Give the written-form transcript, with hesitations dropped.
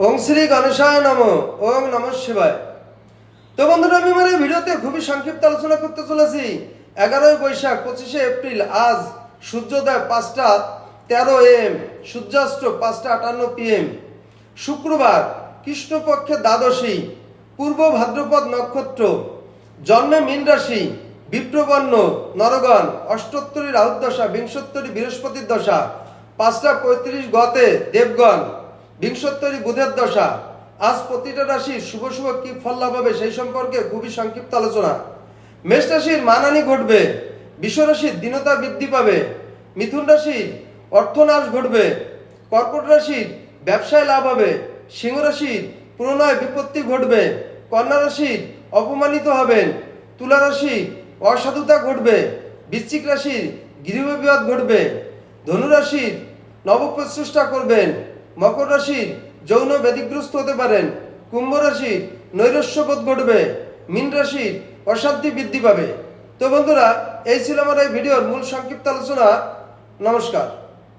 ওং শ্রী গণেশায় নমঃ। ওং নমঃ শিবায়। তো বন্ধুরা, আমি আমার এই ভিডিওতে খুবই সংক্ষিপ্ত আলোচনা করতে চলেছি 11ই বৈশাখ 25শে এপ্রিল। আজ সূর্যোদয় 5টা 13 AM, সূর্যাস্ত 5টা 58 PM, শুক্রবার, কৃষ্ণপক্ষের দ্বাদশী, পূর্ব ভাদ্রপদ নক্ষত্র, জন্মে মীন রাশি, বিপ্রবর্ণ, নরগণ, অষ্টোত্তরী রাহুর দশা, বিংশোত্তরী বৃহস্পতির দশা, 5টা 35 গতে দেবগণ, বিংশোত্তরী বুধের দশা। আজ প্রতিটা রাশির শুভ শুভ কি ফল লাভ হবে সেই সম্পর্কে খুবই সংক্ষিপ্ত আলোচনা। মেষ রাশির মানহানি ঘটবে, বৃষ রাশির দীনতা বৃদ্ধি পাবে, মিথুন রাশির অর্থনাশ ঘটবে, কর্কট রাশির ব্যবসায় লাভ হবে, সিংহ রাশির প্রণয় বিপত্তি ঘটবে, কন্যা রাশির অপমানিত হবেন, তুলা রাশির অসাধুতা ঘটবে, বৃশ্চিক রাশির গৃহবিবাদ ঘটবে, ধনু রাশির নবপ্রচেষ্টা করবেন, মকর রাশির যৌন ব্যাধিগ্রস্ত হতে পারেন, কুম্ভ রাশির নৈরাশ্যবোধ ঘটবে, মীন রাশির অশান্তি বৃদ্ধি পাবে। তো বন্ধুরা, এই ছিল আমার এই ভিডিওর মূল সংক্ষিপ্ত আলোচনা। নমস্কার।